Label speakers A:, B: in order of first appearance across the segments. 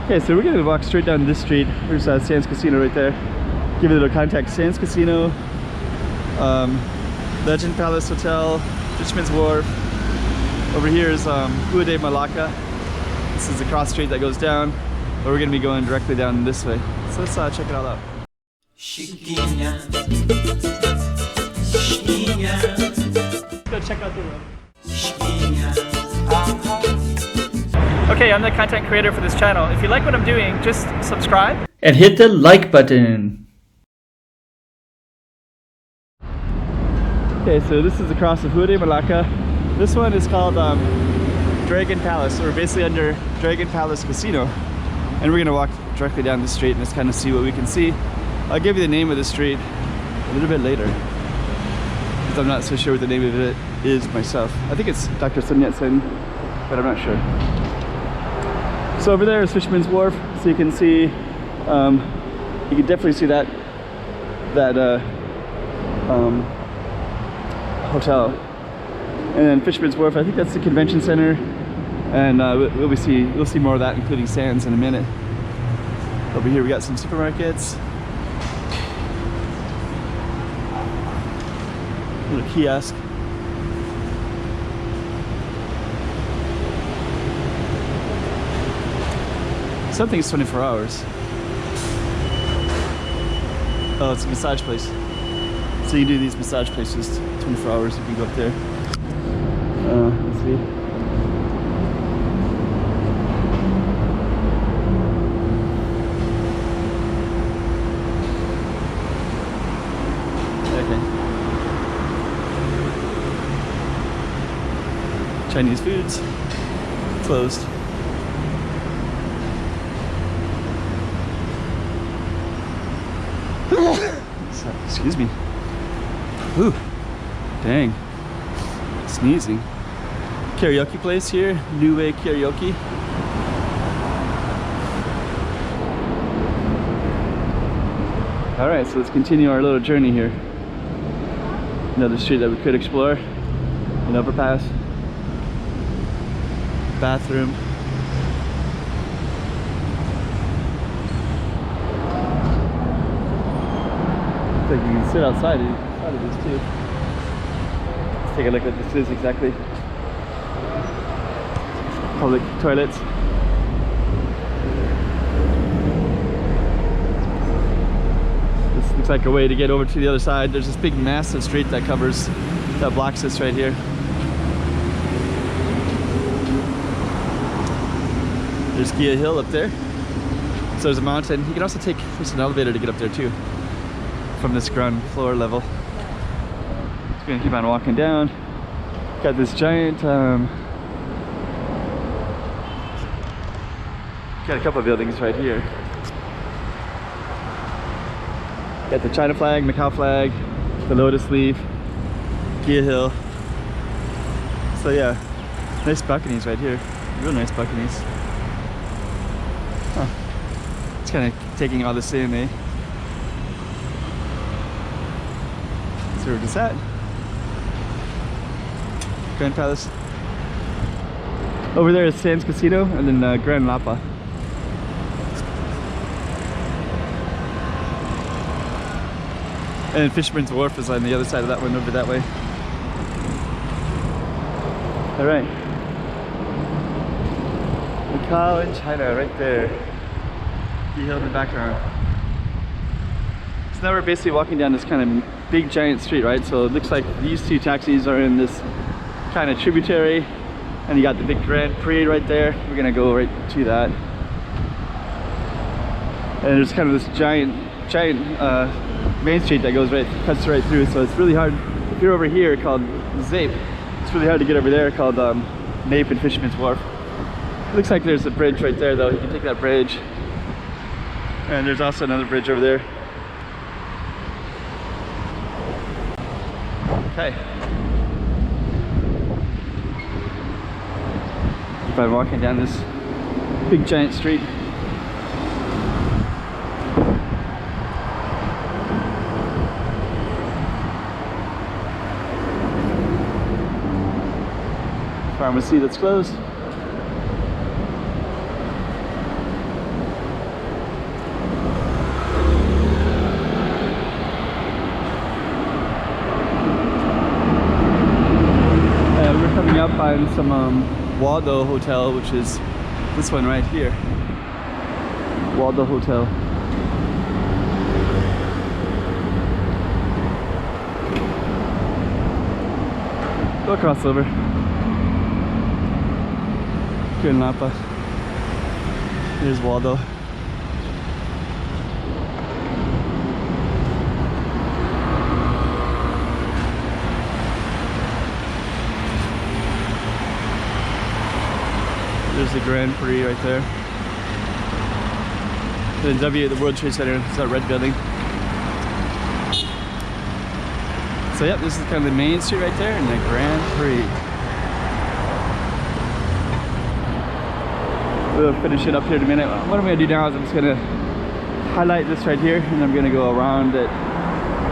A: Okay, so we're gonna walk straight down this street. There's Sands Casino right there. Give you a little context. Sands Casino, Legend Palace Hotel, Fishman's Wharf. Over here is Rua de Malacca. This is the cross street that goes down, but we're gonna be going directly down this way. So let's check it all out.
B: Chiquinha, Chiquinha.
A: Let's go check out the room.
B: Chiquinha.
A: Okay, I'm the content creator for this channel. If you like what I'm doing, just subscribe and hit the like button. Okay, so this is across the Rua de Malacca. This one is called Dragon Palace. So we're basically under Dragon Palace Casino, and we're gonna walk directly down the street and just kind of see what we can see. I'll give you the name of the street a little bit later, because I'm not so sure what the name of it is myself. I think it's Dr. Sun Yat-sen, but I'm not sure. So over there is Fishman's Wharf, so you can see, you can definitely see that hotel. And then Fishman's Wharf, I think that's the convention center, and we'll see more of that, including Sands, in a minute. Over here we got some supermarkets, little kiosk. Something's 24 hours. Oh, it's a massage place. So you do these massage places 24 hours. You can go up there. Let's see. Okay. Chinese foods closed. Excuse me. Ooh, dang. Sneezing. Karaoke place here, New Way Karaoke. Alright, so let's continue our little journey here. Another street that we could explore. An overpass. Bathroom. Looks like you can sit outside of this too. Let's take a look at what this is exactly. Public toilets. This looks like a way to get over to the other side. There's this big massive street that blocks this right here. There's Gia Hill up there. So there's a mountain. You can also take an elevator to get up there too, from this ground floor level. Just gonna keep on walking down. Got this giant, got a couple of buildings right here. Got the China flag, Macau flag, the lotus leaf, Gia Hill. So yeah, nice balconies right here. Real nice balconies. Huh. It's kind of taking all this in, eh? So where is that? Grand Palace. Over there is Sands Casino, and then Grand Lapa. And Fishman's Wharf is on the other side of that one, over that way. Alright. Macau and China right there. The hill in the background. So now we're basically walking down this kind of big giant street, right? So it looks like these two taxis are in this kind of tributary, and you got the big Grand Prix right there. We're gonna go right to that. And there's kind of this giant main street that cuts right through. So it's really hard. If you're over here called ZAPE, it's really hard to get over there called Nape and Fishman's Wharf. It looks like there's a bridge right there though. You can take that bridge. And there's also another bridge over there. Okay. Keep on walking down this big giant street. Pharmacy that's closed. find some Waldo Hotel, which is this one right here. Waldo Hotel. Go crossover. Here in Napa. Here's Waldo. There's the Grand Prix right there. The W, the World Trade Center, it's that red building. So yep, this is kind of the main street right there and the Grand Prix. We'll finish it up here in a minute. What I'm gonna do now is I'm just gonna highlight this right here and I'm gonna go around it,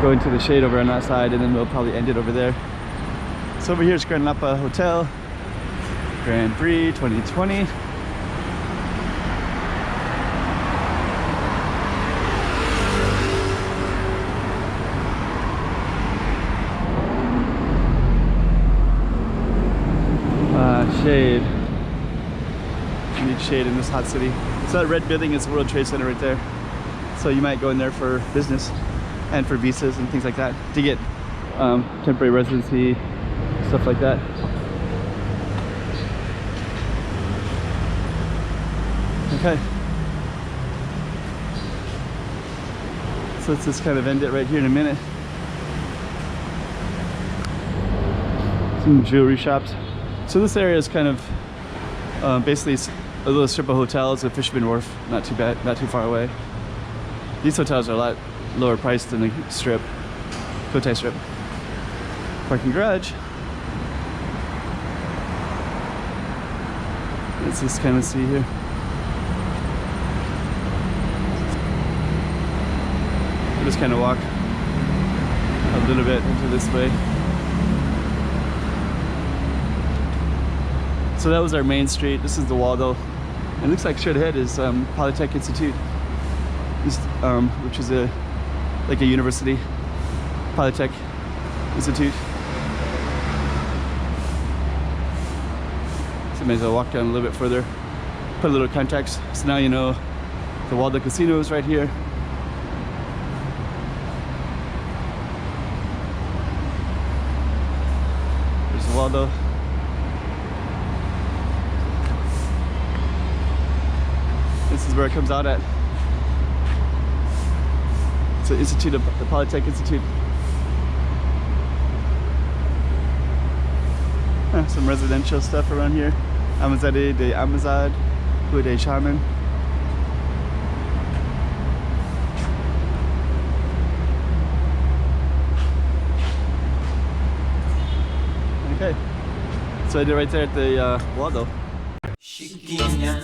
A: go into the shade over on that side, and then we'll probably end it over there. So over here is Grand Napa Hotel. Grand Prix 2020. Shade. You need shade in this hot city. So that red building is the World Trade Center right there. So you might go in there for business and for visas and things like that to get temporary residency, stuff like that. Okay. So let's just kind of end it right here in a minute. Some jewelry shops. So this area is kind of basically a little strip of hotels, a Fishman Wharf, not too bad, not too far away. These hotels are a lot lower priced than the strip, Cotai strip. Parking garage. Let's just kind of see here. We'll just kind of walk a little bit into this way. So that was our main street. This is the Waldo. And it looks like straight ahead is Polytech Institute, which is like a university, Polytech Institute. So maybe I'll walk down a little bit further, put a little context. So now you know the Waldo Casino is right here. There's the Waldo. This is where it comes out at. It's the Institute, the Polytech Institute. Some residential stuff around here. Avenida da Amizade, Rua de Fishman. Okay, so I did right there at the Waldo.
B: Chiquinha.